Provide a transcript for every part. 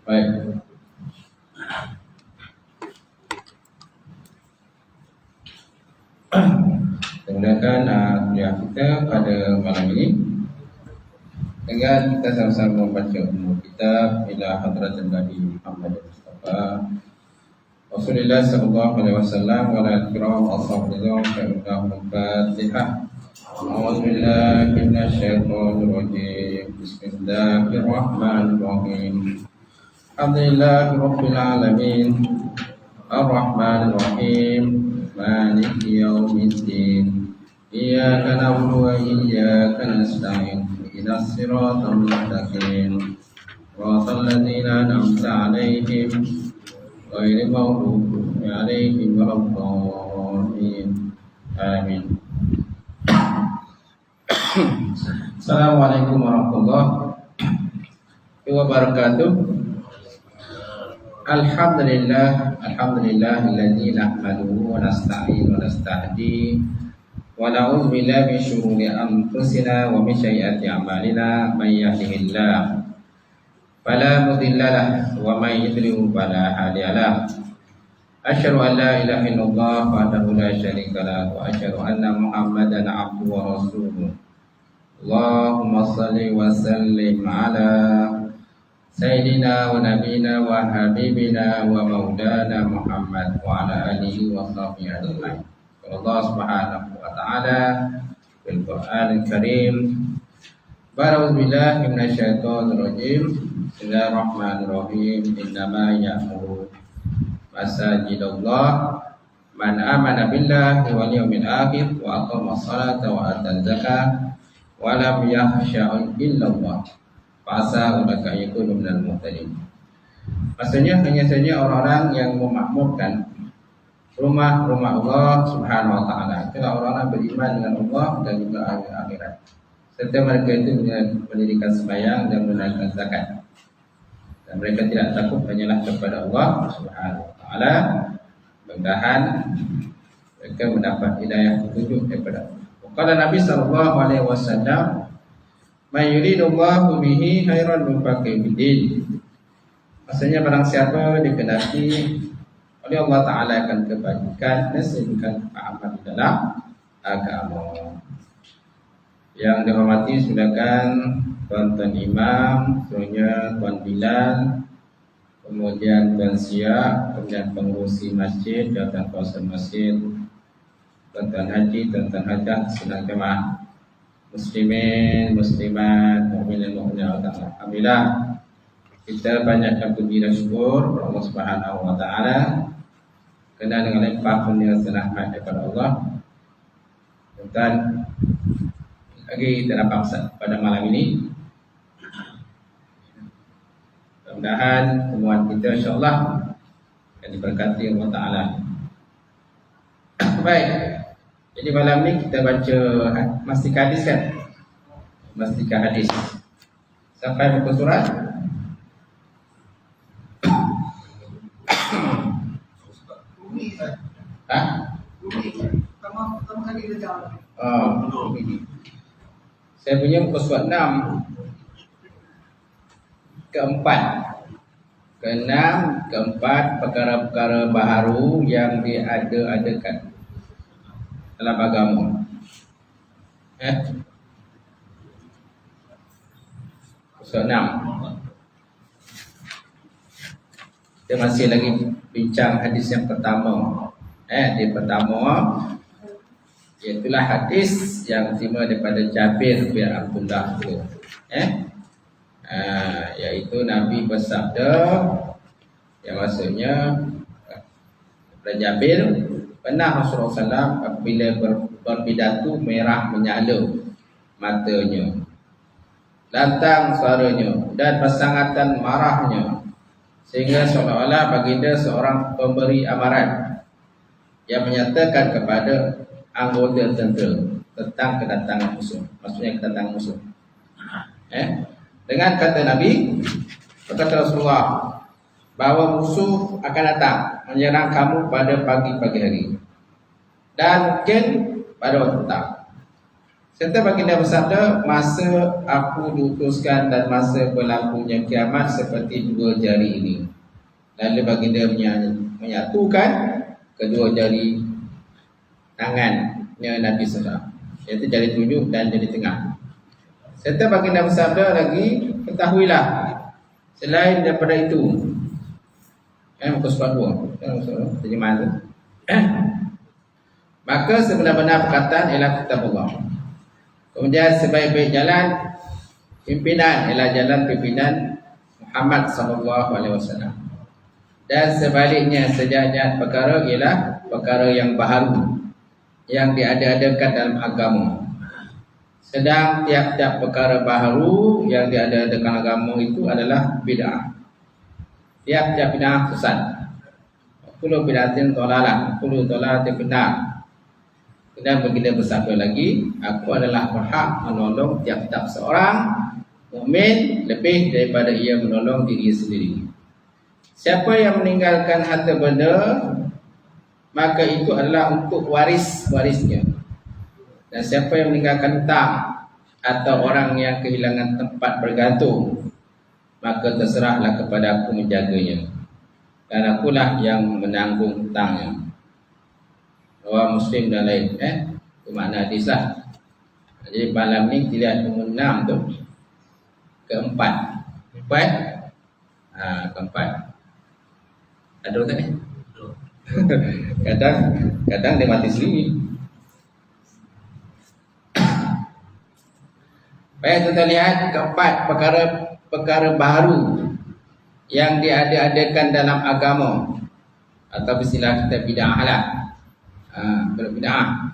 Baik. Menggunakan kuliah kita pada malam ini dengan kita sama-sama membaca umum kitab ila hadratin Nabi Muhammad Mustafa Rasulullah sallallahu alaihi wasallam wa ala kiram ashabidhum fa'inahum fatihah. A'udzu billahi minasyaitonir rajim. Bismillahirrahmanirrahim. Alhamdulillahi rabbil alamin. Ar-Rahmanir Rahim. Maliki yaumiddin. Iyyaka na'budu wa iyyaka nasta'in. Ihdinas siratal mustaqim. Shiratal ladzina an'amta 'alaihim ghairil maghdubi 'alaihim waladdallin. Amin. Assalamualaikum warahmatullahi wabarakatuh. Alhamdulillahilladzi nahmaduhu wa nasta'inu wa nastahdi wa na'udzu billahi min shururi anfusina wa min sayyiati a'malina may yahdihillahu fala mudilla lahu wa may yudlil fala hadiya lahu. Asyhadu an la ilaha illallah wahdahu la syarika lahu wa asyhadu anna Muhammadan 'abduhu wa rasuluh. Allahumma shalli wa sallim ala Sayyidina wa nabiyina wa habibina wa maulana Muhammad wa ala alihi wa sahbihi ajma'in. Allah subhanahu wa ta'ala bil Qur'anil Karim. Ba'udzu billahi minasyaitonir rajim. Bismillahirrahmanirrahim. Innama ya'muru masajidallah man amana billahi wal yawmil akhir wa aqama sholata wa ata zakata wa lam yakhsha illallah. Fasa ulaka yakunu minal muhtadin. Maksudnya hanya saja orang-orang yang memakmurkan rumah-rumah Allah Subhanahu wa taala. Itulah orang-orang beriman dengan Allah dan juga akhirat. Serta mereka itu mendirikan sembahyang dan menunaikan zakat. Dan mereka tidak takut hanyalah kepada Allah Subhanahu wa taala. Mudah-mudahan mereka mendapat hidayah petunjuk daripada Allah. Qala Nabi sallallahu alaihi wasallam, "Man yuridullahu bihi khairan yufaqihu fid-din." Maksudnya barang siapa dikehendaki oleh Allah Taala akan kebajikan dan sehingga pemahaman di dalam agama. Yang dihormati silakan Tuan-tuan Imam, seterusnya Tuan Bilal, kemudian Tuan Sia, kemudian pengurusi masjid, dan kawasan masjid, Tuan-tuan Haji, Tuan-tuan Hajah, sedang jemaah muslimin, muslimat, mukminin, mukminat. Alhamdulillah kita banyakkan puji dan syukur kepada Allah Subhanahu wa taala kerana dengan limpah kurnia dan rahmat daripada Allah. Dan lagi kita dapat pada malam ini. Mudah-mudahan temuan kita insya-Allah akan diberkati Allah Taala. Baik. Jadi malam ni kita baca Mastika Hadis kan? Mastika Hadis. Sampai buku surat? Saya punya buku surat 6. Keempat. Keenam, keempat perkara-perkara baharu yang diada-adakan dalam agama. Surat 6. Kita masih lagi bincang hadis yang pertama. Di pertama iaitulah hadis yang diterima daripada Jabir bin Abdullah itu. Iaitu Nabi bersabda, yang maksudnya daripada Jabir, pernah Rasulullah SAW apabila berpidato merah menyala matanya, lantang suaranya dan bersangatan marahnya, sehingga seolah-olah baginda seorang pemberi amaran yang menyatakan kepada anggota tentera tentang kedatangan musuh. Maksudnya kedatangan musuh. Dengan kata Nabi, berkata Rasulullah, bahawa musuh akan datang menyerang kamu pada pagi-pagi hari dan mungkin pada waktu petang. Serta baginda bersabda, masa aku diutuskan dan masa berlakunya kiamat seperti dua jari ini. Lalu baginda menyatukan kedua jari tangannya Nabi SAW, iaitu jari tunjuk dan jari tengah. Serta baginda bersabda lagi, ketahuilah selain daripada itu, muka surat 2 terjemahan tu, maka sebenar-benar perkataan ialah kitab Allah. Kemudian sebaik-baik jalan pimpinan ialah jalan pimpinan Muhammad SAW. Dan sebaliknya sejahat-jahat perkara ialah perkara yang baharu yang diada-adakan dalam agama. Sedang tiap-tiap perkara baharu yang diada-adakan agama itu adalah bid'ah. Tiap-tiap bid'ah sesat. Kullu bid'atin dhalalah, kullu dhalalatin finnar. Dan baginda bersabda lagi, aku adalah berhak menolong tiap-tiap seorang mukmin lebih daripada ia menolong diri sendiri. Siapa yang meninggalkan harta benda, maka itu adalah untuk waris-warisnya. Dan siapa yang meninggalkan hutang atau orang yang kehilangan tempat bergantung, maka terserahlah kepada aku menjaganya, dan akulah yang menanggung hutangnya. Rawah Muslim dan lain. Itu makna hadis lah. Jadi malam ni tidak nombor 6 tu, keempat. Keempat. Ada tak ni? Kadang dia mati sendiri. Baik, kita lihat keempat perkara baru yang diada-adakan dalam agama, atau istilah kita bid'ah lah. Berbid'ah.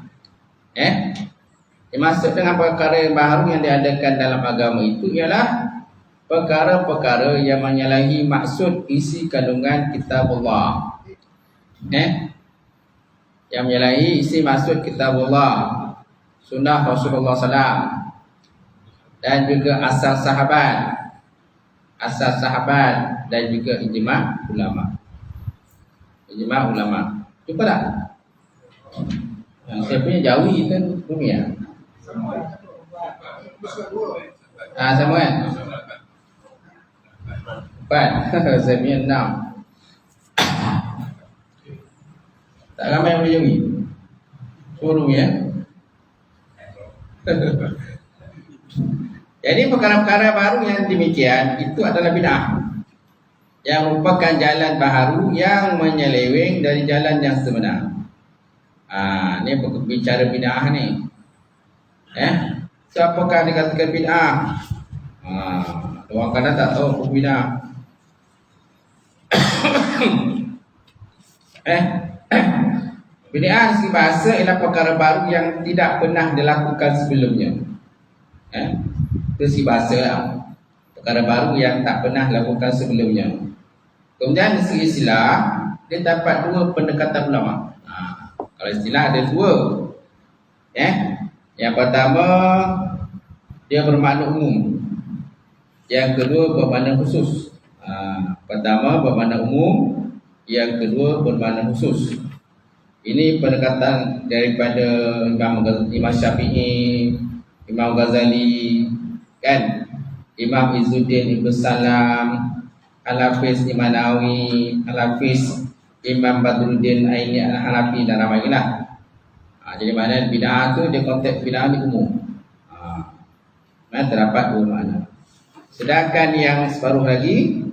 Dimaksud dengan perkara yang baru yang diadakan dalam agama itu ialah perkara-perkara yang menyalahi maksud isi kandungan kitab Allah. Yang menyalahi isi maksud kitab Allah, sunnah Rasulullah SAW, dan juga asal sahabat dan juga ijma' ulama. Cuba tak? Saya punya Jawi kan Rumia. Sama kan? 4. Saya punya 6. Tak ramai yang boleh Jawi. Suruh ya. Jadi perkara-perkara baru yang demikian itu adalah bid'ah, yang merupakan jalan baharu yang menyeleweng dari jalan yang sebenar. Ni bicara bid'ah ni. Siapakah dikatakan bid'ah? Orang kadang tak tahu apa bid'ah. Bid'ah segi bahasa ialah perkara baru yang tidak pernah dilakukan sebelumnya. Itu segi bahasa lah. Perkara baru yang tak pernah dilakukan sebelumnya. Kemudian dari segi istilah, dia dapat dua pendekatan ulama. Kalau istilah ada dua. Yang pertama, dia bermakna umum. Yang kedua bermakna khusus. Pertama bermakna umum, yang kedua bermakna khusus. Ini pendekatan daripada Imam Syafi'i, Imam Ghazali, kan? Imam Izzuddin Ibn Salam, Al-Hafiz Imam Nawawi, Al-Hafiz Imam Badruddin Aini Al-Hanafi dan ramai lagi lah. Jadi makna bid'ah tu dia konteks bid'ah ni umum. Terdapat dua makna. Sedangkan yang separuh lagi,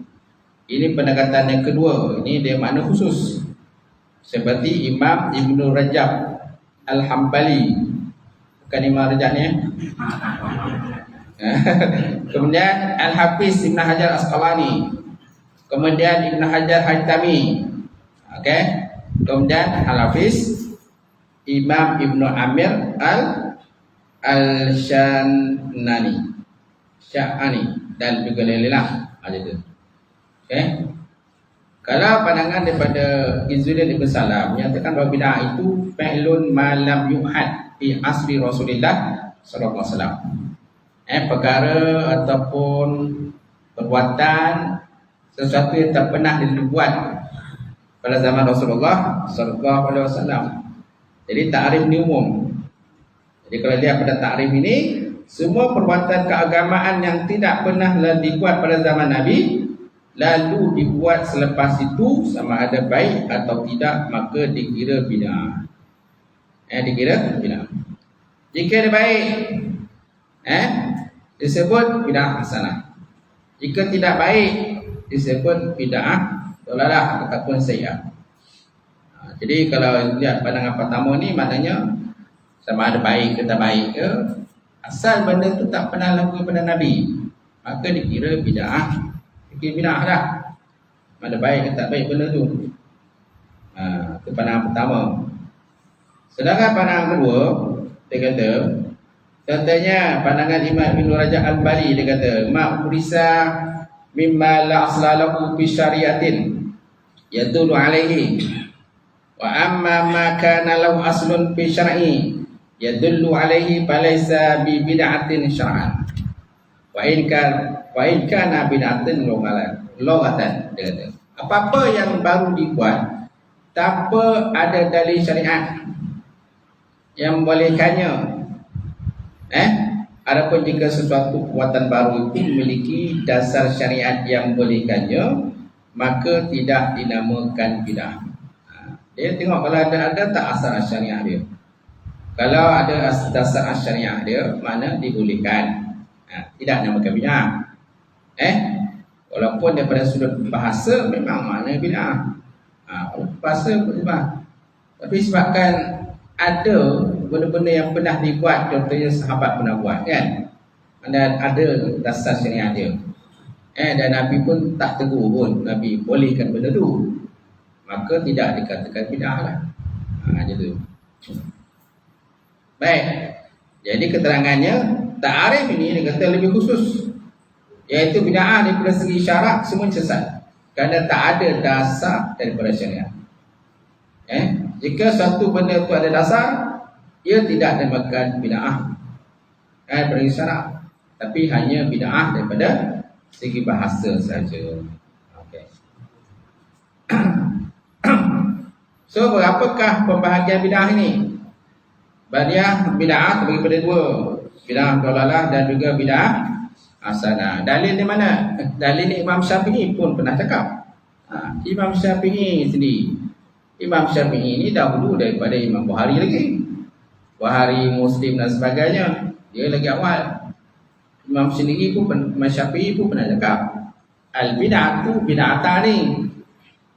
ini pendekatan yang kedua, ini dia makna khusus. Seperti Imam Ibn Rajab Al-Hambali. Bukan Imam Rajab ni. Kemudian Al-Hafiz Ibn Hajar Asqalani. Kemudian Ibn Hajar Haytami. Kemudian Al-Hafiz Imam Ibn Amir Al-Syanani dan juga lain-lain lah. Kalau pandangan daripada Izzuddin Ibn Salam menyatakan bahawa bid'ah itu fi'lun ma lam yuhad fi asri Rasulillah sallallahu alaihi wasallam. Perkara ataupun perbuatan sesuatu yang tak pernah dibuat pada zaman Rasulullah sallallahu alaihi wasallam. Jadi takrif ni umum. Jadi kalau dia pada takrif ini, semua perbuatan keagamaan yang tidak pernah dibuat pada zaman Nabi lalu dibuat selepas itu, sama ada baik atau tidak, maka dikira bid'ah. Dikira bid'ah. Jika dia baik, disebut bid'ah hasanah. Jika tidak baik, disebut bid'ah dalalah ataupun sayyi'ah. Jadi kalau lihat pandangan pertama ni, maknanya sama ada baik ke tak baik ke, asal benda tu tak pernah laku pada Nabi, maka dikira bid'ah. Dikira bid'ah dah. Ada baik ke tak baik benda tu. Itu pandangan pertama. Sedangkan pandangan kedua, dia kata, contohnya pandangan Imam Ibn Rajab Al-Bali, dia kata ma'urisa mimma la aslalahu fi syariatin yadullu alaihi wa amma ma kana lahu aslun fi syar'i yadullu alaihi falaysa bi bid'atin syar'an wa in kana bid'atin lughatan. Dia kata apa-apa yang baru dibuat tanpa ada dalil syariat yang membolehkannya, adapun jika sesuatu perbuatan baru itu memiliki dasar syariat yang membolehkannya, maka tidak dinamakan bid'ah. Dia tengok kalau ada tak asal syariat dia. Kalau ada dasar syariat dia, mana dibolehkan. Tidak dinamakan bid'ah. Walaupun daripada sudut bahasa memang makna bid'ah. Bahasa bid'ah. Tapi sebabkan ada benda-benda yang pernah dibuat, contohnya sahabat pernah buat kan, dan ada dasar syariat dia, dan Nabi pun tak tegur pun, Nabi bolehkan benda tu, maka tidak dikatakan bid'ah lah. Macam tu. Baik, jadi keterangannya ta'arif ini dia kata lebih khusus, iaitu bid'ah daripada segi syarak semua sesat kerana tak ada dasar daripada syariat. Jika satu benda itu ada dasar, ia tidak dinamakan bid'ah daripada syarak, tapi hanya bid'ah daripada segi bahasa saja. Okey. So, berapakah pembahagian bid'ah ini? Bid'ah terbagi pada dua, bid'ah dalalah dan juga bid'ah hasanah. Dalil di mana? Dalil ni Imam Syafi'i pun pernah cakap. Imam Syafi'i sendiri. Imam Syafi'i ini dahulu daripada Imam Bukhari lagi. Bukhari, Muslim dan sebagainya, dia lagi awal. Imam Syafi'i pun pernah cakap, al-bid'atu bid'atani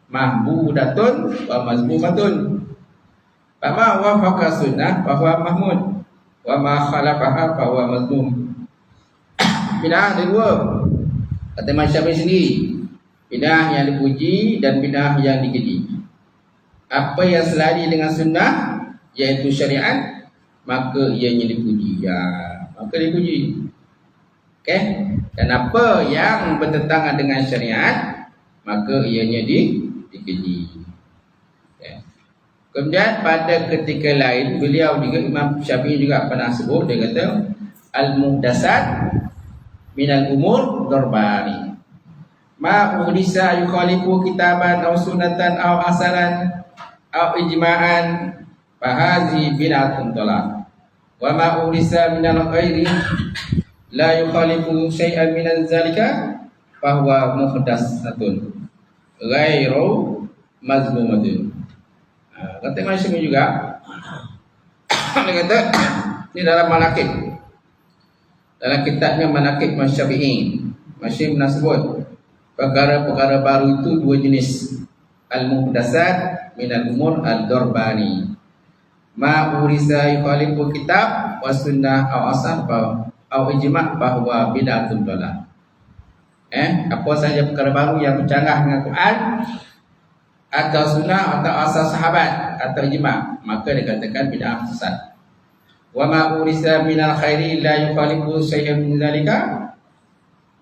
mahbudatun wa mazmumatun. Fama wafaqa sunnah fahuwa mahmud wa ma khalafaha fahuwa mazmum. Bid'ah ada dua, kata Imam Syafi'i sendiri. Bid'ah yang dipuji dan bid'ah yang dikeji. Apa yang selari dengan sunnah, iaitu syariat, maka ianya dipuji. Maka dipuji. Okey? Dan apa yang bertentangan dengan syariat, maka ianya dikeji. Okay. Kemudian pada ketika lain, beliau juga, Imam Syafi'i juga pernah sebut, dia kata al-muhdasat minal umur darbani. Ma uhdisa yukhalifu kitaban aw sunnatan aw asalan aw ijma'an fahazi bid'atun dhalah. Wa ma uhdisa minal ghairi la yukhalifu syai'an min zalika fahuwa muhdatsatun ghairu mazmumatun. Kata Imam Syafi'i juga, dia kata ini dalam manaqib, dalam kitabnya Manaqib Imam Syafi'i, masih pernah sebut perkara-perkara baru itu dua jenis, al-muhdatsat minal umur ad-darbani, ma urisa yukhalifu kitab wa sunnah aw asar aw ijma' bahwa bid'atun dhalah. Apa saja perkara baru yang bercanggah dengan Quran atau sunnah atau asal sahabat atau ijma', maka dikatakan bid'ah sesat. Wa ma urisa minal khairi la yukhalifu syai'an min zalika.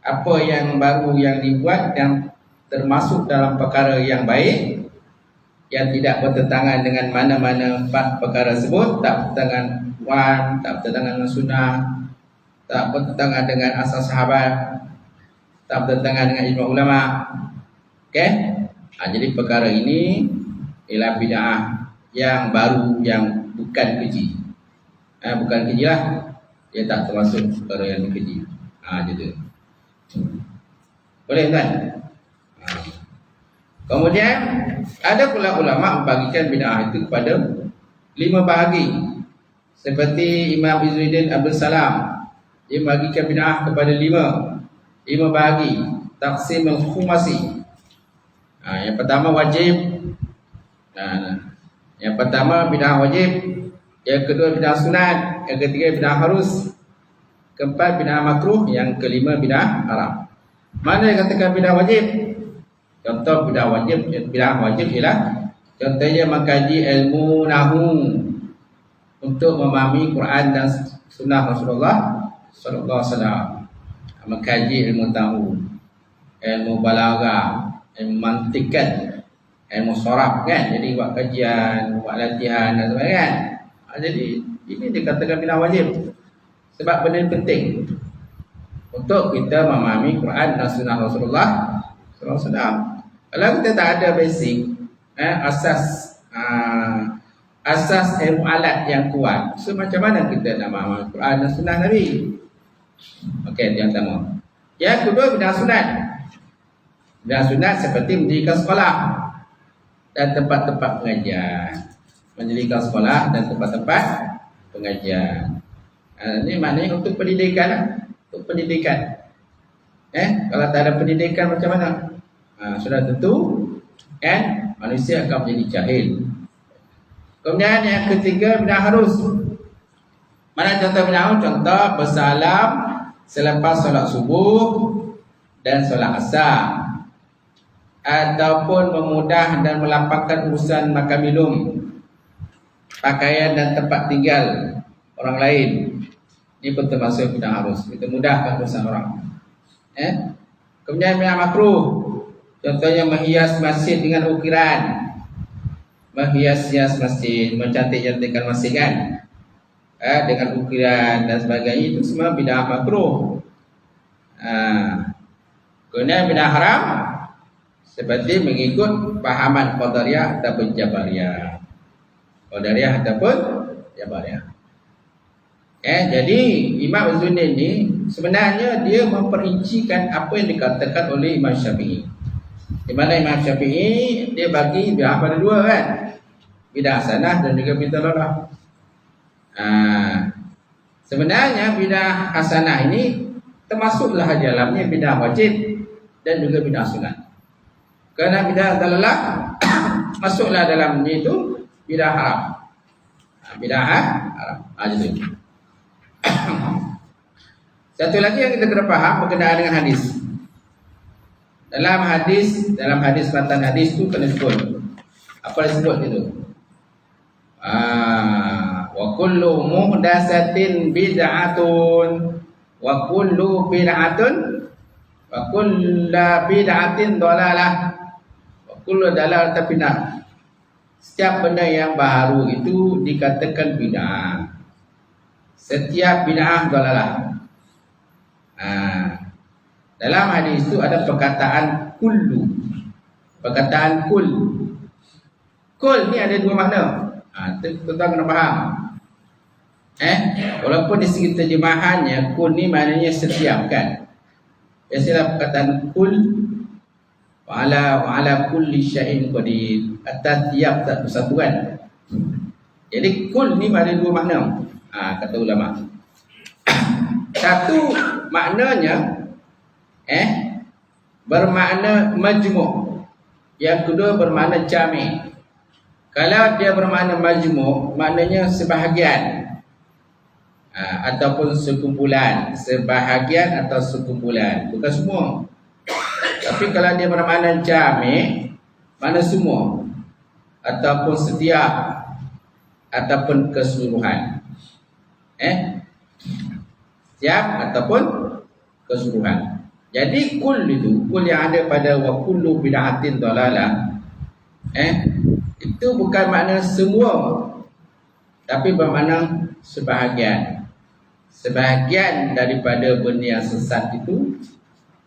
Apa yang baru yang dibuat yang termasuk dalam perkara yang baik, yang tidak bertentangan dengan mana-mana 4 perkara tersebut, tak bertentangan Quran, tak bertentangan dengan sunnah, tak bertentangan dengan asas sahabat, tak bertentangan dengan ijma' ulama. Okey? Jadi perkara ini ialah bid'ah yang baru, yang bukan keji. Bukan keji lah. Dia tak termasuk perkara yang keji. Gitu. Boleh kan? Kemudian ada pula ulama membagikan bid'ah itu kepada 5 bahagi. Seperti Imam Izzuddin Abdul Salam, dia membagikan bid'ah kepada 5 bahagi. Taqsim al-khumasi. Yang pertama wajib. Yang pertama bid'ah wajib. Yang kedua bid'ah sunat. Yang ketiga bid'ah harus. Keempat bid'ah makruh. Yang kelima bid'ah haram. Mana yang katakan bid'ah wajib? Contoh bid'ah wajib ialah contohnya mengkaji ilmu nahwu untuk memahami Quran dan sunnah Rasulullah sallallahu alaihi wasallam. Mengkaji ilmu nahwu, ilmu balaghah, ilmu mantiq kan, ilmu sharaf kan. Jadi buat kajian, buat latihan dan sebagainya kan. Jadi ini dikatakan bid'ah wajib sebab benda penting untuk kita memahami Quran dan sunnah Rasulullah sallallahu alaihi wasallam. Kalau kita tak ada basic, asas ilmu alat yang kuat, so macam mana kita nak memahami Quran dan sunnah Nabi? Okey, yang pertama. Yang kedua bid'ah sunat. Bid'ah sunat seperti mendirikan sekolah dan tempat-tempat pengajian. Mendirikan sekolah dan tempat-tempat pengajian. Ini maknanya untuk pendidikan lah. Untuk pendidikan. Kalau tak ada pendidikan macam mana? Sudah tentu manusia akan menjadi jahil. Kemudian yang ketiga bid'ah harus. Mana contoh bid'ah harus? Contoh bersalam selepas solat subuh dan solat asar, ataupun memudah dan melapangkan urusan makan minum, pakaian dan tempat tinggal orang lain. Ini pun termasuk bid'ah harus. Kita mudahkan urusan orang. Kemudian bid'ah makruh. Contohnya menghias masjid dengan ukiran. Menghias-hias masjid, mencantik-cantikkan masjid kan, dengan ukiran dan sebagainya, itu semua bid'ah makruh. Kemudian bid'ah haram seperti mengikut pahaman Qadariyah ataupun Jabariyah. Qadariyah ataupun Jabariyah. Jadi Imam Izzuddin ini sebenarnya dia memperincikan apa yang dikatakan oleh Imam Syafi'i. Di mana Imam Syafi'i dia bagi bid'ah pada 2 kan, bid'ah hasanah dan juga bid'ah dhalalah. Sebenarnya bid'ah hasanah ini termasuklah dalamnya bid'ah wajib dan juga bid'ah sunat. Kerana bid'ah dhalalah masuklah dalamnya itu bid'ah haram. Bid'ah haram. Jadi satu lagi yang kita kena faham berkenaan dengan hadis. Dalam hadis matan hadis itu kena sebut. Apa disebut itu? Wa kullu muhdatsatin bid'atun wa kullu bid'atin dhalalah wa kullu dalalatin bid'ah. Setiap benda yang baru itu dikatakan bid'ah. Setiap bid'ah dhalalah. Dalam hadis itu ada perkataan kullu. Perkataan kul. Kul ni ada 2 makna. Tuan-tuan kena faham. Walaupun di segi terjemahannya kul ni maknanya setiap kan. Biasalah perkataan kul wa ala kulli syai'in qadir. Atas tiap satu kan. Jadi kul ni ada 2 makna. Kata ulama. Satu maknanya bermakna majmu'. Yang kedua bermakna jami'. Kalau dia bermakna majmu', maknanya sebahagian ataupun sekumpulan, sebahagian atau sekumpulan, bukan semua. Tapi kalau dia bermakna jami', makna semua ataupun setiap ataupun keseluruhan. Setiap ataupun keseluruhan. Jadi kul yang ada pada wa kullu bid'atin dhalalah, itu bukan makna semua, tapi bermakna sebahagian. Sebahagian daripada benda yang sesat itu,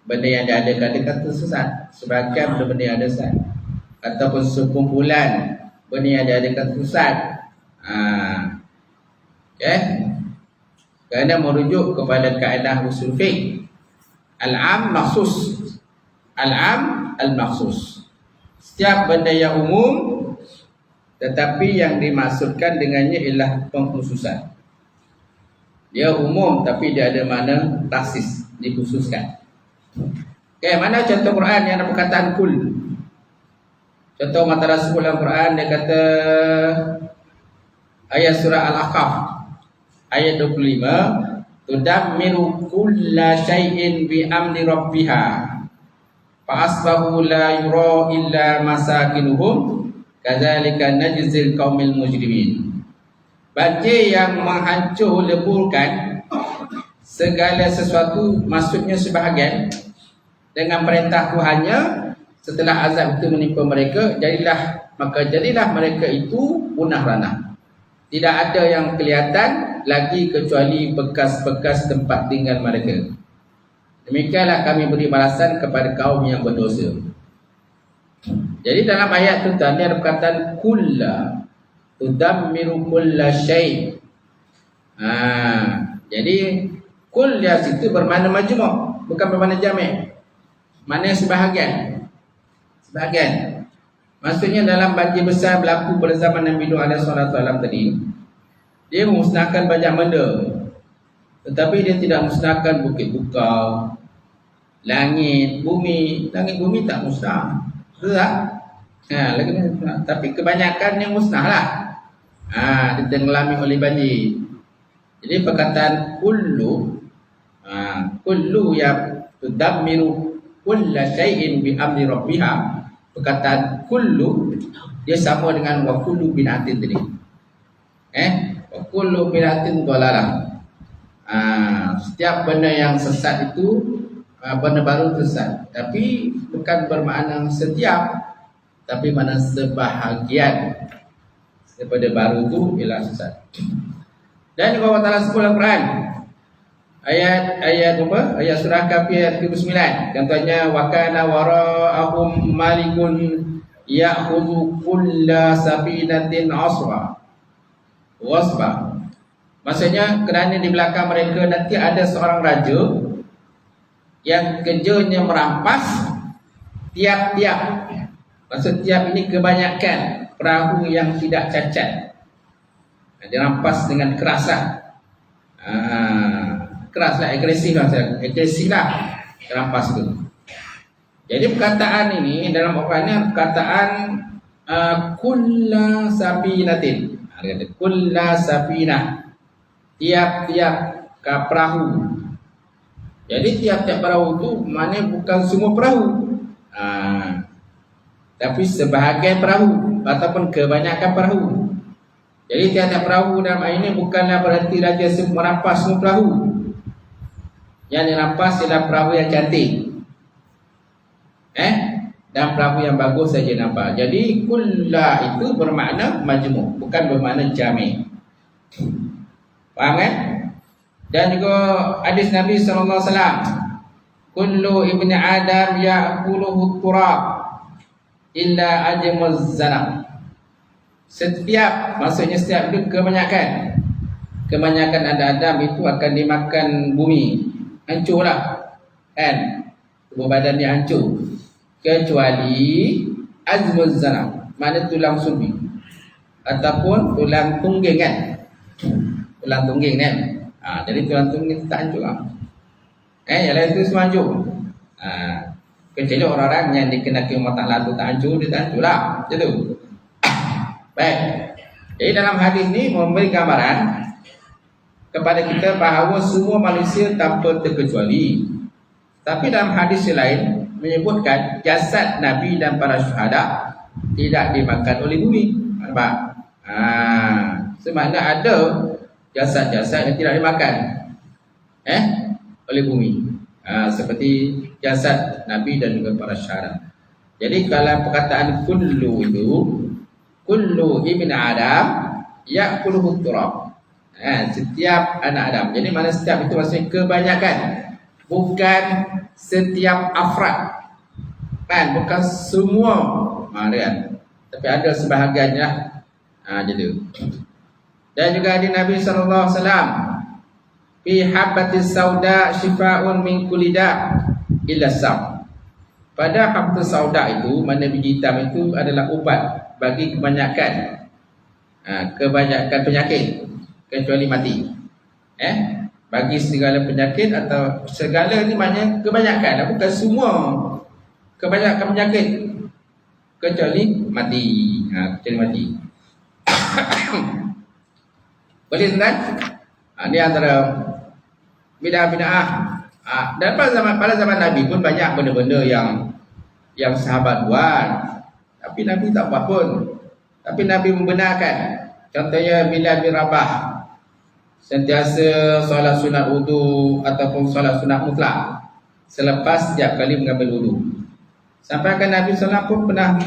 benda yang diadakan dia kata sesat. Sebahagian benda yang ada sesat, ataupun sekumpulan benda yang diadakan sesat. Kerana merujuk kepada kaedah usul fiqh, al-am makhsus, al-am al-makhsus. Setiap benda yang umum, tetapi yang dimaksudkan dengannya ialah pengkhususan. Dia umum tapi dia ada makna taksis, dikhususkan. Mana contoh Quran yang ada perkataan kul? Contoh antara 10 Quran, dia kata ayat surah Al-Ahqaf ayat 25, tudammiru kulla syai'in bi amri rabbiha fa asbahu la yura illa masakinuhum kadzalika najzil qaumil mujrimin. Banjir yang menghancur leburkan segala sesuatu, maksudnya sebahagian, dengan perintah Tuhannya. Setelah azab itu menimpa mereka, jadilah mereka itu punah ranah. Tidak ada yang kelihatan lagi kecuali bekas-bekas tempat tinggal mereka. Demikianlah kami beri balasan kepada kaum yang berdosa. Jadi dalam ayat itu tadi ada perkataan kulla, tudammiru kulla syai'. Jadi kul di situ bermakna majmu', bukan bermakna jami'. Maknanya sebahagian. Maksudnya dalam banjir besar berlaku pada zaman Nabi Nuh alaihi salam tadi, dia memusnahkan banyak benda, tetapi dia tidak musnahkan bukit bukau, langit, bumi. Langit bumi tak musnah, betul tak? Lagi musnah. Tapi kebanyakan yang musnah lah, ditenggelami oleh banjir. Jadi perkataan kullu yang tudammiru kulla syai'in bi amri rabbiha, perkataan kullu dia sama dengan wa kullu bid'atin tadi. Wa kullu bid'atin dhalalah. Setiap benda yang sesat itu benda baru sesat, tapi bukan bermakna setiap, tapi makna sebahagian daripada baru itu ialah sesat. Dan juga Allah Ta'ala sebut dalam Quran ayat surah Kahfi ayat 39, contohnya wa kana wara'ahum malikun ya'khudhu kulla safinatin wasba. Maksudnya kerana di belakang mereka nanti ada seorang raja yang kerjanya merampas tiap-tiap, maksud tiap ini kebanyakan perahu yang tidak cacat, dirampas dengan kerasan. Keraslah, agresif lah rampas tu. Jadi perkataan ini dalam Al-Quran perkataan kulla safinatin. Kata kulla safinah, tiap-tiap perahu. Jadi tiap-tiap perahu tu maknanya bukan semua perahu, tapi sebahagian perahu ataupun kebanyakan perahu. Jadi tiap-tiap perahu dalam ayat ini bukanlah berarti raja merampas semua perahu. Yang dirampas ialah perahu yang cantik, dan perahu yang bagus saja nampak. Jadi kulla itu bermakna majmu', bukan bermakna jami'. Faham kan? Dan juga hadis Nabi SAW, kullu ibni Adam ya'kuluhu turab illa ajmuz zanab. Setiap, maksudnya setiap itu kebanyakan anak Adam itu akan dimakan bumi, hancurlah kan, tubuh badan dia hancur, kecuali azmuz zanab, mana tulang sulbi ataupun tulang tungging kan, jadi tulang tungging tak hancur lah, yang lain tu semua hancur. Kecuali orang-orang yang dikenaki Allah Ta'ala tu tak hancur, dia tak hancur lah, macam tu. Baik, jadi dalam hadis ni memberi gambaran kepada kita bahawa semua manusia tanpa terkecuali. Tapi dalam hadis lain menyebutkan jasad Nabi dan para syuhada tidak dimakan oleh bumi. Nampak? Semakna ada jasad-jasad yang tidak dimakan oleh bumi. Seperti jasad Nabi dan juga para syarat. Jadi kalau perkataan kullu itu, kullu ibn Adam ya'kuluhu turab. Setiap anak Adam. Jadi mana setiap itu maksudnya kebanyakan, bukan setiap afrad. Kan, bukan semua. Kan? Tapi ada sebahagiannya. Jadi. Dan juga di Nabi sallallahu alaihi wasallam, fi habbatis sauda shifaa'un min kulli da' illa sam. Pada habbatus sauda itu, mana biji hitam itu adalah ubat bagi kebanyakan penyakit kecuali mati. Bagi segala penyakit atau segala ni maknanya kebanyakan, bukan semua. Kebanyakan penyakit kecuali mati. Kecuali mati. Boleh tuan? Ini antara bid'ah-bid'ah. Dan pada zaman Nabi pun banyak benda-benda yang sahabat buat, tapi Nabi tak buat pun. Tapi Nabi membenarkan. Contohnya Bilal bin Rabah sentiasa solat sunat wudu ataupun solat sunat mutlak selepas setiap kali mengambil wudu. Sampai kan Nabi SAW pun pernah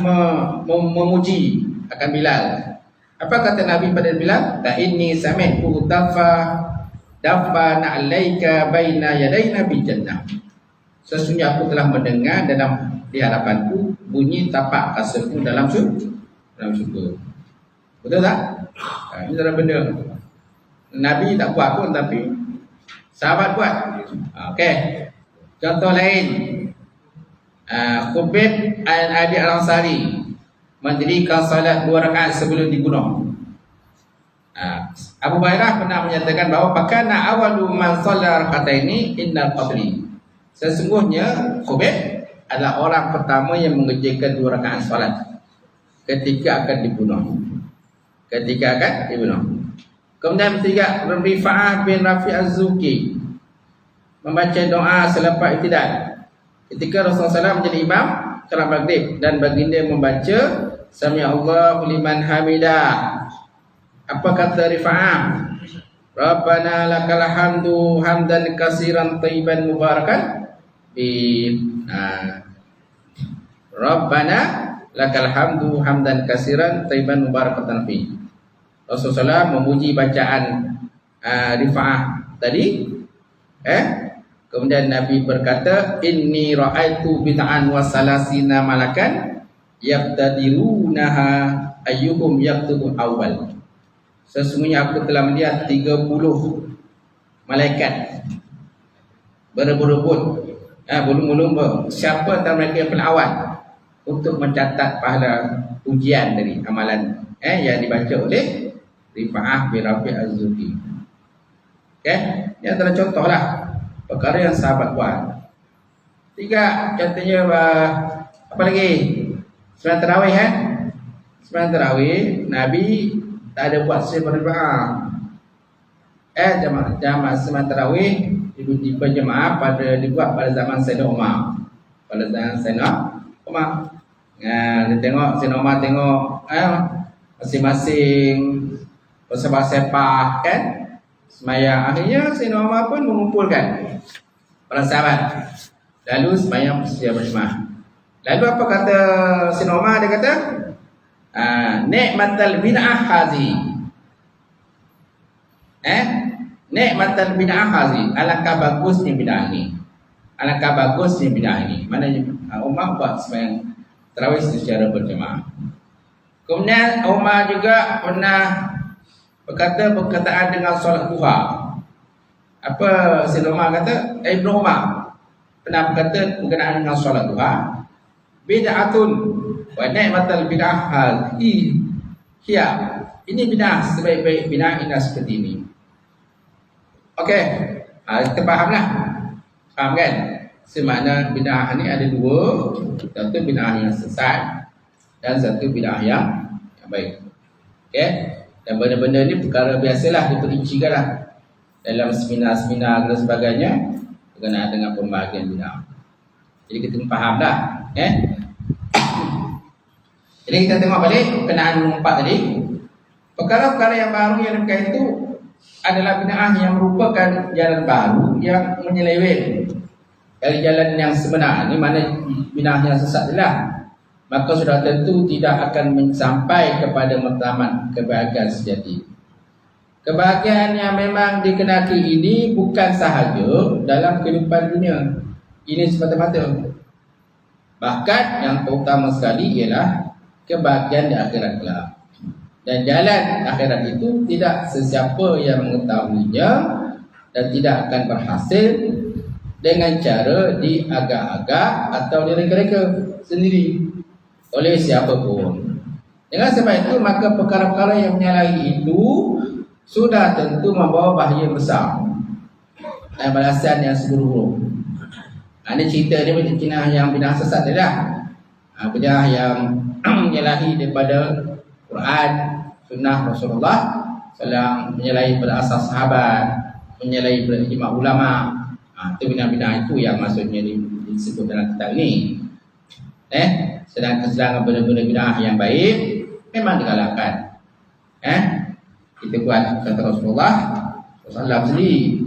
memuji akan Bilal. Apa kata Nabi pada Bilal? La inni sami'tu dafa na'alaika baina yadayna bil jannah. Sesungguhnya aku telah mendengar di hadapanku bunyi tapak kasaku dalam syurga. Betul tak? Ini dalam benda Nabi tak buat pun, tapi sahabat buat. Okey. Contoh lain, Khubayb al-Adi al-Ansari mendirikan salat 2 rakaat sebelum dibunuh. Abu Hurairah pernah menyatakan bahawa pakana awalu man shalla rakataini innal qabli. Sesungguhnya Khubayb adalah orang pertama yang mengerjakan 2 rakaat salat ketika akan dibunuh. Kemudian ketiga, Rifa'ah bin Rafi' az-Zuki membaca doa selepas iktidal. Ketika Rasulullah SAW menjadi imam salat maghrib dan baginda membaca Sami Allahu liman hamidah. Apa kata Rifa'ah? Rabbana lakal hamdu hamdan katsiran thayyiban mubarakan fi. Rabbana lakal hamdu hamdan katsiran thayyiban mubarakan fi. Rasulullah memuji bacaan Rifa'ah tadi. Kemudian Nabi berkata, inni ra'aitu bid'an wa salasina malakan yabtadirunaha ayyuhum yaktubu awal. Sesungguhnya aku telah melihat 30 malaikat berebut-rebut, berlumba-lumba siapa antara mereka yang paling awal untuk mencatat pahala ujian dari amalan yang dibaca oleh Rifa'ah bin Rafi' az-Zuki. Ini antara contoh lah perkara yang sahabat buat. 3, contohnya apa lagi? Sembahyang tarawih Sembahyang tarawih Nabi tak ada buat berjemaah. Jamaah sembahyang tarawih berjemaah dibuat pada zaman Sayyidina Umar. Pada zaman Sayyidina Umar. Dia tengok Sayyidina Umar tengok masing-masing bersepah-sepah kan sembahyang. Akhirnya Sayyidina Umar pun mengumpulkan para sahabat, lalu sembahyang secara berjemaah. Lalu apa kata Sayyidina Umar? Dia kata nikmatal bid'ah hazi. Nikmatal bid'ah hazi. Alangkah bagusnya bid'ah ini. Alangkah bagusnya bid'ah ini. Maknanya Umar buat sembahyang tarawih secara berjemaah. Kemudian Umar juga pernah berkata berkataan dengan solat duha. Apa Sayyidina Umar kata? Ibnu Umar pernah berkata berkenaan dengan solat duha, bid'atun wa ni'matal bid'ah hadhi hiya. Ini bid'ah, sebaik-baik bid'ah ini seperti ini. Okey, kita fahamlah. Faham kan? Semakna bid'ah ni ada 2, satu bid'ah yang sesat dan satu bid'ah yang baik. Okey. Dan benda-benda ni perkara biasalah diperincikan lah dalam seminar-seminar dan sebagainya berkenaan dengan pembahagian bid'ah. Jadi kita faham dah. Jadi kita tengok balik berkenaan 4 tadi. Perkara-perkara yang baru yang dekat itu adalah bid'ah yang merupakan jalan baru yang menyeleweng dari jalan yang sebenar, ini mana binah yang sesat adalah, maka sudah tentu tidak akan sampai kepada matlamat kebahagiaan sejati. Kebahagiaan yang memang dikenaki ini bukan sahaja dalam kehidupan dunia ini semata-mata, bahkan yang terutama sekali ialah kebahagiaan di akhirat kelak. Dan jalan akhirat itu tidak sesiapa yang mengetahuinya dan tidak akan berhasil dengan cara diagak-agak atau direka-reka sendiri oleh siapapun. Dengan sebab itu, maka perkara-perkara yang menyalahi itu sudah tentu membawa bahaya besar dan balasan yang seburuk-buruk. Ini cerita dia macam Cina yang binah sesat dia dah. Binah yang menyalahi daripada Quran, sunnah Rasulullah SAW, menyalahi pada asas sahabat, menyalahi pada ijma' ulama. Itu binah-binah itu yang maksudnya disebut dalam kitab ini. Sedangkan benda-benda binah yang baik memang digalakkan. Kita buat kata Rasulullah SAW sendiri.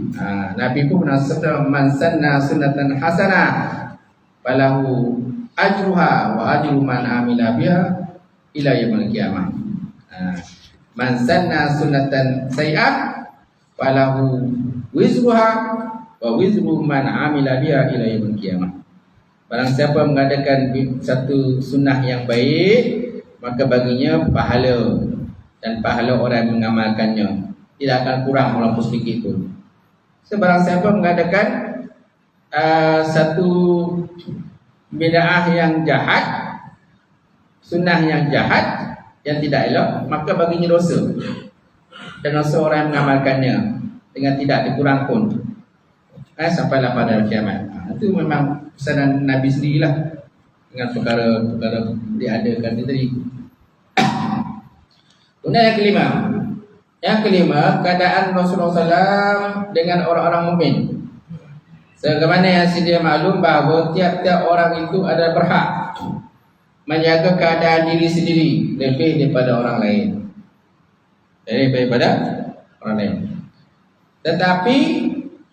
Nabi pun pernah sabda, man sanna sunnatan hasanah falahu ajruha wa ajru man amila biha ila yaumil qiyamah. Man sanna sunnatan sayyi'ah falahu wizruha wa wizru man amila biha ila yaumil qiyamah. Barang siapa mengadakan satu sunnah yang baik, maka baginya pahala dan pahala orang yang mengamalkannya tidak akan kurang walaupun sedikit pun. Sebarang siapa mengadakan satu bid'ah yang jahat, sunnah yang jahat, yang tidak elok, maka baginya dosa dan dosa orang yang mengamalkannya dengan tidak dikurang pun sampailah pada hari kiamat. Itu memang pesanan Nabi sendirilah dengan perkara-perkara diadakan itu tadi. Kemudian yang kelima, keadaan Rasulullah SAW dengan orang-orang mukmin. Sebagaimana yang sedia maklum bahawa tiap-tiap orang itu adalah berhak menjaga keadaan diri sendiri lebih daripada orang lain. Tetapi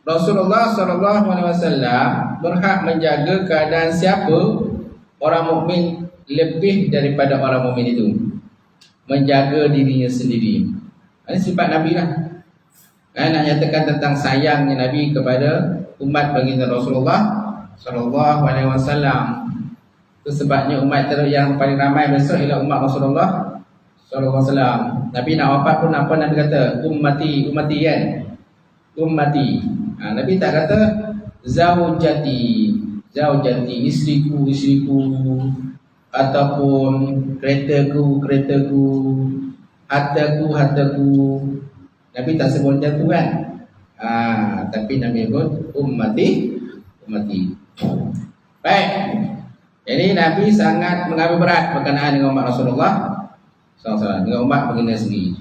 Rasulullah SAW berhak menjaga keadaan siapa orang mukmin lebih daripada orang mukmin itu, menjaga dirinya sendiri. Ini sifat Nabi lah. Nak nyatakan tentang sayangnya Nabi kepada umat baginda Rasulullah SAW. Itu sebabnya umat yang paling ramai besok ialah umat Rasulullah SAW. Nabi nak wafat pun apa Nabi kata? Ummati kan? Ummati. Nabi tak kata zaujati, isteriku, ataupun keretaku, hartaku. Nabi tak sebut macam tu kan. Tapi Nabi sebut ummati. Baik. Jadi Nabi sangat mengambil berat berkenaan dengan umat Rasulullah SAW, dengan umat baginda sendiri.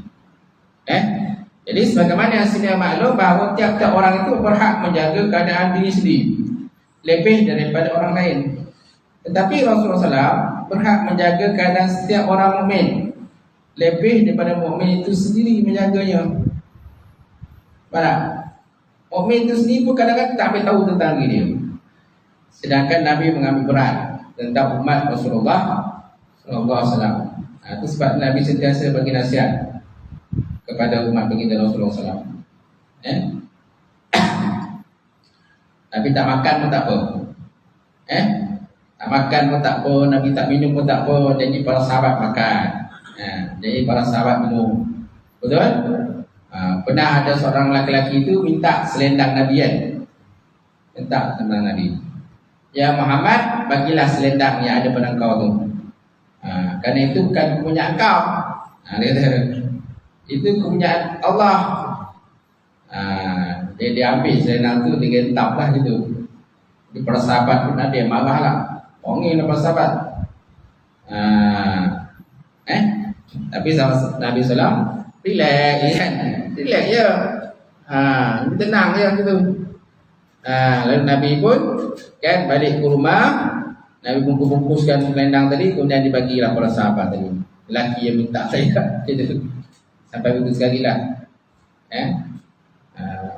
Jadi sebagaimana yang sedia maklum bahawa tiap-tiap orang itu berhak menjaga keadaan diri sendiri lebih daripada orang lain. Tetapi Rasulullah SAW berhak menjaga keadaan setiap orang mukmin lebih daripada mukmin itu sendiri menjaganya. Baik. Mukmin itu sendiri pun kadang-kadang tak boleh tahu tentang diri dia. Sedangkan Nabi mengambil berat tentang umat Rasulullah SAW. Itu sebab Nabi sentiasa bagi nasihat kepada umat baginda Rasulullah SAW. Nabi tak makan pun tak apa. Tak makan pun tak apa, Nabi tak minum pun tak apa, jadi para sahabat makan. Jadi para sahabat minum. Betul? Pernah ada seorang lelaki itu minta selendang Nabi kan? Minta selendang Nabi. Ya Muhammad, bagilah selendang yang ada pada engkau tu. Kerana itu bukan kepunyaan kau. Dia kata, itu kepunyaan Allah. Dia ambil selendang tu, dia gentap lah gitu. Di para sahabat pun ada yang marah lah. Ongin para sahabat. Tapi sama Nabi SAW, relax kan? Relax je. Tenang je gitu. Lalu Nabi pun kan balik ke rumah, Nabi bungkus-bungkuskan selendang tadi, kemudian dibagilah para sahabat tadi. Lelaki yang minta saya gitu. Sampai begitu sekali lah.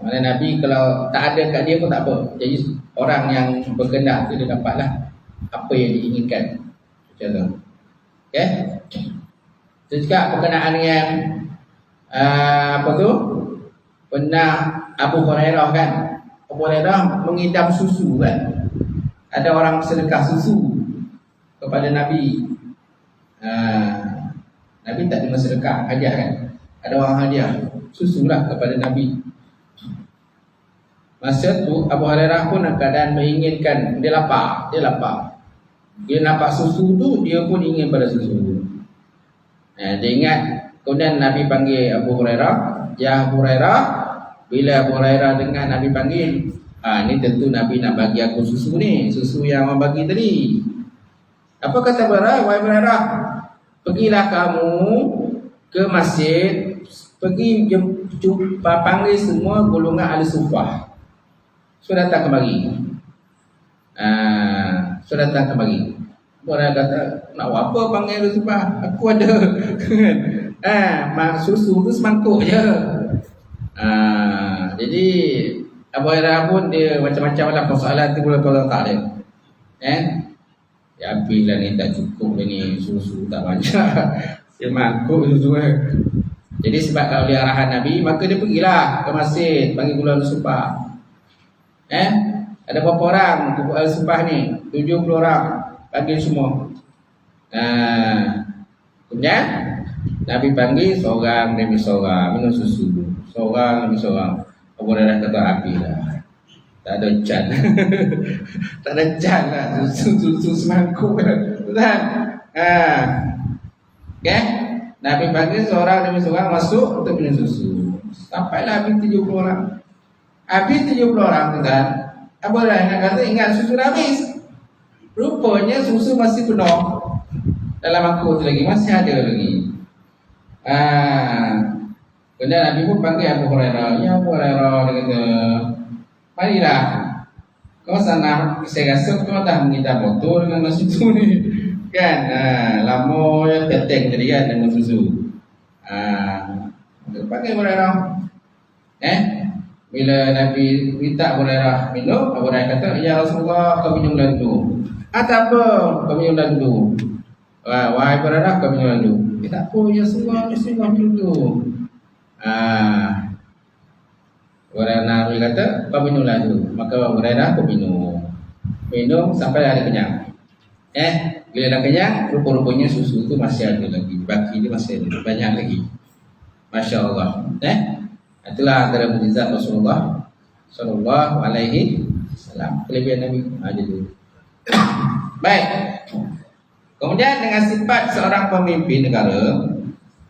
Mana Nabi kalau tak ada kat dia pun tak apa. Jadi orang yang berkenan tu dia dapatlah apa yang diinginkan. Macam tu. Okey. Saya cakap berkenaan dengan apa tu? Pernah Abu Hurairah kan? Abu Hurairah mengidam susu kan? Ada orang sedekah susu kepada Nabi. Nabi tak terima sedekah, hadiah kan? Ada orang hadiah susulah kepada Nabi. Masa tu Abu Hurairah pun dalam keadaan menginginkan, dia lapar. Dia nampak susu tu, dia pun ingin pada susu. Dia ingat, kemudian Nabi panggil Abu Hurairah, "Ya Abu Hurairah." Bila Abu Hurairah dengar Nabi panggil, ni tentu Nabi nak bagi aku susu ni, susu yang orang bagi tadi. Apa kata Abu Hurairah? "Wahai Abu Hurairah, pergilah kamu ke masjid, pergi panggil semua golongan ahli sufah. Sudah datang kemari." Sudah datang kemari. Orang kata, "Nak buat apa panggil ahli sufah? Aku ada." Susu tu semangkuk je. Jadi Abu Hurairah pun dia macam-macam lah persoalan tu pula tak dia. Ya bila ni tak cukup ni, susu tak banyak. Dia mangkuk susu. Jadi sebab kalau dia arahan Nabi, maka dia pergilah ke masjid panggil gula al-supah. Ada berapa orang gula al-supah ni? 70 orang. Panggil semua. Kemudian Nabi panggil seorang demi seorang minum susu. Seorang demi seorang. Abu Hurairah kata, "Apilah. Tak ada can." Tak ada can lah. Susu semangkuk kan. Okay? Nabi panggil seorang demi seorang masuk untuk minum susu. Sampailah habis 70 orang. Habis 70 orang tu kan, Abu Hurairah kata, "Ingat susu dah habis." Rupanya susu masih penuh dalam mangkuk tu lagi, masih ada lagi. Kemudian Nabi pun panggil Abu Hurairah. "Ya Abu Hurairah," dia kata, "marilah. Kau sana, saya rasa kau dah mengidam botol dengan susu ni." Kan? Lama yang teteng tadi kan dengan susu. Panggil Abu Hurairah. Bila Nabi minta Abu Hurairah minum, Abu Hurairah kata, "Ya Rasulullah, kau minumlah dulu." "Tak apa, kau minumlah dulu." "Wahai Abu Hurairah, kau minumlah dulu." "Tak apa, ya Rasulullah, bismillah minum dulu." Nabi kata, "Kau minumlah dulu." Maka Abu Hurairah pun minum sampai ada kenyang. Bila dah kenyang, rupa-rupanya susu tu masih ada lagi, baki dia masih ada, banyak lagi. Masya Allah. Itulah antara mukjizat Rasulullah Sallallahu Alaihi Wasallam. Kelebihan Nabi jadi. Baik. Kemudian dengan sifat seorang pemimpin negara,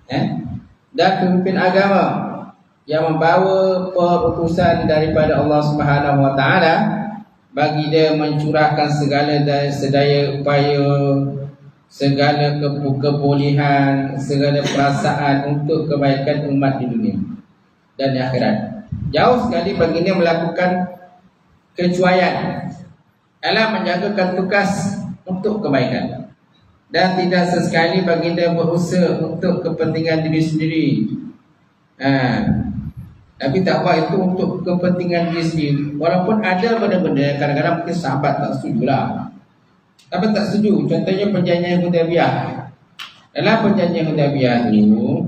dan pemimpin agama yang membawa keputusan daripada Allah Subhanahu Wa Taala, bagi dia mencurahkan segala sedaya upaya, segala kebolehan, segala perasaan untuk kebaikan umat di dunia dan di akhirat. Jauh sekali baginda melakukan kecuaian dalam menjalankan tugas untuk kebaikan, dan tidak sesekali baginda berusaha untuk kepentingan diri sendiri. Tapi tak buat itu untuk kepentingan diri sendiri. Walaupun ada benda-benda kadang-kadang mungkin sahabat tak setuju lah. Tapi tak setuju. Contohnya perjanjian Hudaybiyah. Dalam perjanjian Hudaybiyah itu,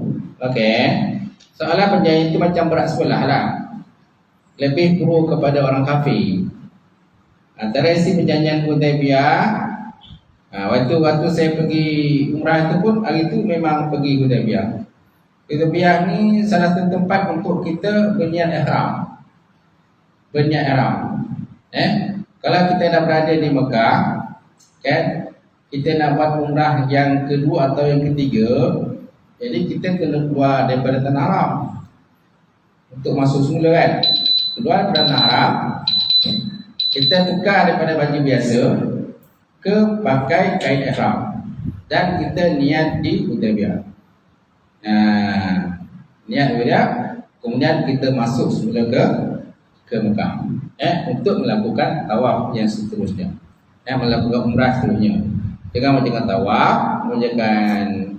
soalan perjanjian itu macam berat sebelah lah. Lebih pro kepada orang kafir. Antara isi perjanjian Hudaybiyah, waktu saya pergi umrah itu pun, hari itu memang pergi Hudaybiyah. Hudaybiyah ni salah satu tempat untuk kita berniat ihram. Kalau kita dah berada di Mekah, kan, kita nak buat umrah yang kedua atau yang ketiga, jadi kita kena keluar daripada tanah haram untuk masuk semula kan. Keluar daripada tanah haram, kita tukar daripada baju biasa ke pakai kain ihram, dan kita niat di Hudaybiyah. Niat Hudaybiyah, kemudian kita masuk semula ke Mekah untuk melakukan tawaf yang seterusnya, melakukan umrah seterusnya. Dengan menjalankan tawaf, menjalankan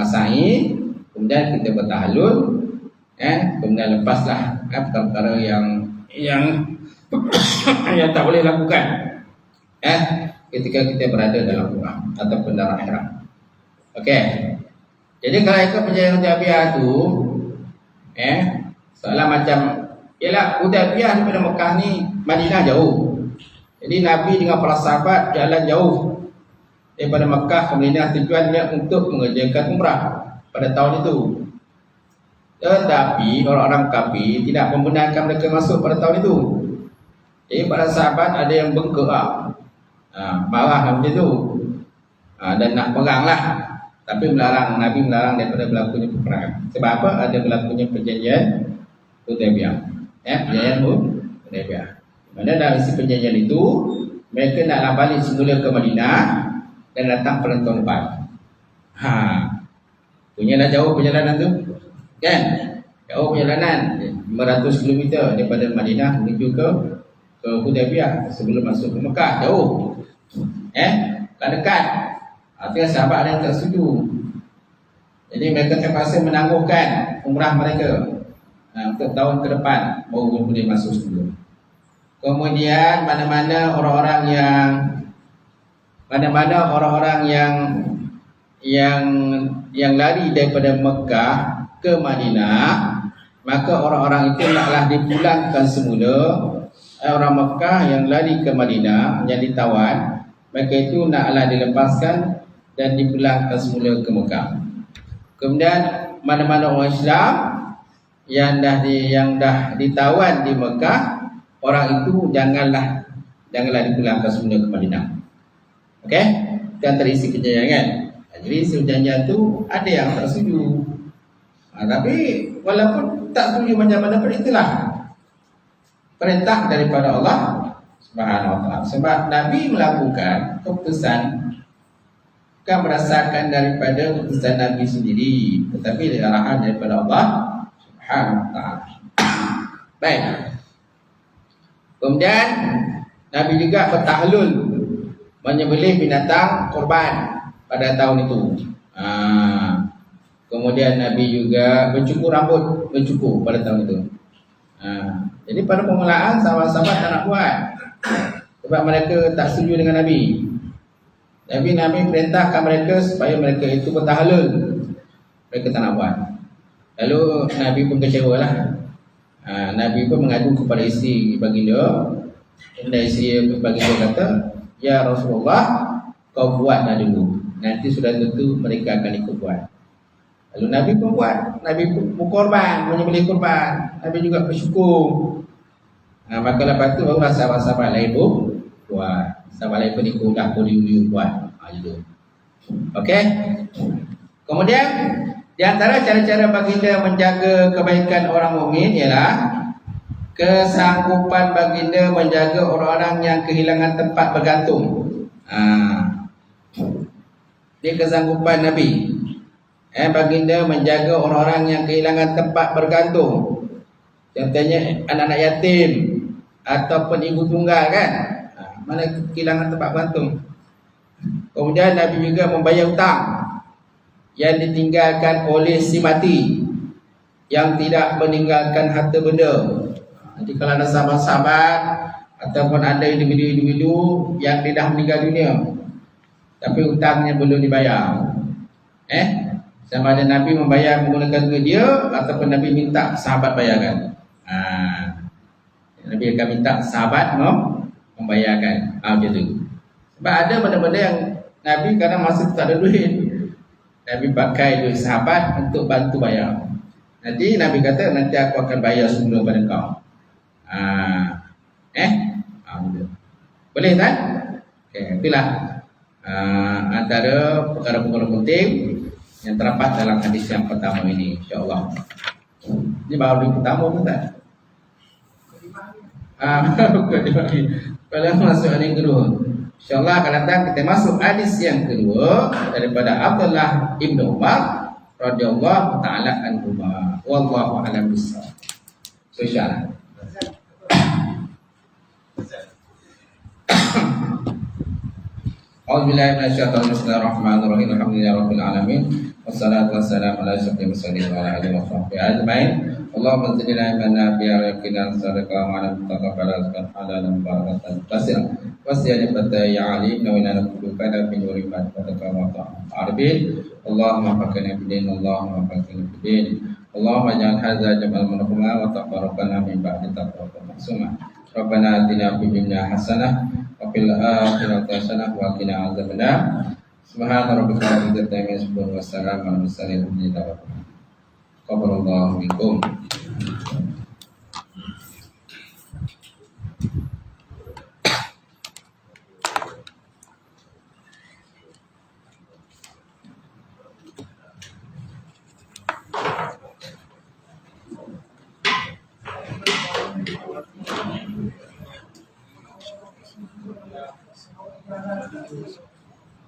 sa'i, kemudian kita bertahlul, kemudian lepaslah perkara-perkara yang yang tak boleh lakukan ketika kita berada dalam rumah ataupun dalam ihram. Okey. Jadi kalau ikut perjalanan Hudaybiyah tu soalan macam ialah Hudaybiyah daripada Mekah ni Madinah jauh. Jadi Nabi dengan para sahabat jalan jauh daripada Mekah ke Madinah, tujuannya untuk mengerjakan umrah pada tahun itu. Tetapi orang-orang kafir tidak membenarkan mereka masuk pada tahun itu. Jadi para sahabat ada yang bengkak, marah macam tu, dan nak perang lah. Tapi Nabi melarang daripada berlakunya peperangan. Sebab apa? Ada berlakunya perjanjian Hudaybiyah. Perjanjian Hudaybiyah. Mana dalam isi perjanjian itu mereka naklah balik semula ke Madinah dan datang pada tahun depan. Punya dah jauh perjalanan tu. Kan? Jauh perjalanan 500 km daripada Madinah menuju ke Hudaybiyah sebelum masuk ke Mekah. Jauh. Kan dekat. Artinya sahabat ada yang tak setuju. Jadi mereka terpaksa menangguhkan umrah mereka untuk tahun ke depan baru boleh masuk sebelum. Kemudian mana-mana orang-orang yang lari daripada Mekah ke Madinah, maka orang-orang itu naklah dipulangkan semula. Orang Mekah yang lari ke Madinah yang ditawan, maka itu naklah dilepaskan dan dipulangkan semula ke Mekah. Kemudian mana-mana orang Islam yang dah ditawan di Mekah, orang itu janganlah dipulangkan semula ke Madinah. Okey? Itu antara isi perjanjian kan. Jadi isi perjanjian tu ada yang tak setuju. Tapi walaupun tak setuju macam mana pun, itulah perintah daripada Allah Subhanahu wa taala. Sebab Nabi melakukan keputusan bukan berdasarkan daripada keputusan Nabi sendiri, tetapi dari arahan daripada Allah Subhanahu wa taala. Baik. Kemudian Nabi juga bertahlul, menyembelih binatang korban pada tahun itu. Kemudian Nabi juga mencukur rambut, pada tahun itu. Jadi pada permulaan sahabat-sahabat tak nak buat sebab mereka tak setuju dengan Nabi. Nabi perintahkan mereka supaya mereka itu bertahlul. Mereka tak nak buat. Lalu Nabi pun kecewalah. Nabi pun mengadu kepada isteri baginda. Dan isteri baginda kata, "Ya Rasulullah, kau buatlah dulu. Nanti sudah tentu mereka akan ikut buat." Lalu Nabi pun buat. Nabi pun berkorban, menyembelih korban. Nabi juga bersyukur. Maka lepas tu barulah sahabat-sahabat lain pun buat. Sahabat lain pun ikut dah pun buat. Gitu. Okey. Kemudian di antara cara-cara baginda menjaga kebaikan orang mukmin ialah kesanggupan baginda menjaga orang-orang yang kehilangan tempat bergantung. Ini kesanggupan Nabi. Baginda menjaga orang-orang yang kehilangan tempat bergantung. Contohnya anak-anak yatim ataupun ibu tunggal kan. Mana kehilangan tempat bergantung. Kemudian Nabi juga membayar hutang yang ditinggalkan oleh si mati yang tidak meninggalkan harta benda. Jadi kalau ada sahabat-sahabat ataupun ada individu-individu yang dah meninggal dunia tapi hutangnya belum dibayar, sama ada Nabi membayar menggunakan duit dia ataupun Nabi minta sahabat bayarkan. Nabi akan minta sahabat membayarkan. Macam tu. Sebab ada benda-benda yang Nabi kadang masa tak ada duit, Nabi pakai duit sahabat untuk bantu bayar. Nanti Nabi kata, nanti aku akan bayar semula pada kau. Boleh kan? Itulah antara perkara-perkara penting yang terdapat dalam hadis yang pertama ini, insya-Allah. Ini baru yang pertama pun tak? Kalau masuk hadis yang kedua, insya-Allah akan datang kita masuk hadis yang kedua daripada Abdullah ibn Umar radhiyallahu taala anhuma. Wallahu a'lam bishawab. Insya-Allah. A'udzubillahi minasyaitonir rajim. Bismillahirrahmanirrahim. Alhamdulillahi rabbil alamin. Wassalatu wassalamu ala asyrofil mursalin wa ala alihi wa sahbihi ajmain. Allahumma zidna ilman nafi'an wa yaqinan sadaqah wa 'amalan mutaqabbalan rizqan halalan barakatan katsiran. Wasiyani fatai alim wa inna nabiyuka fi nuri fataka wa ta'arifin. Allahumma fakina bidin, Allahumma fakina bidin. Allahumma ja'al hadza jam'al marhuma wa tabarakana min ba'di tabaraka maksuma. Rabbana atina fid dunya hasanah wa fil akhirati hasanah wa qina adzabannar. Subhana rabbika rabbil izzati amma yasifun wa salamun alal mursalin walhamdulillahi rabbil alamin. Qabbalallahu minkum.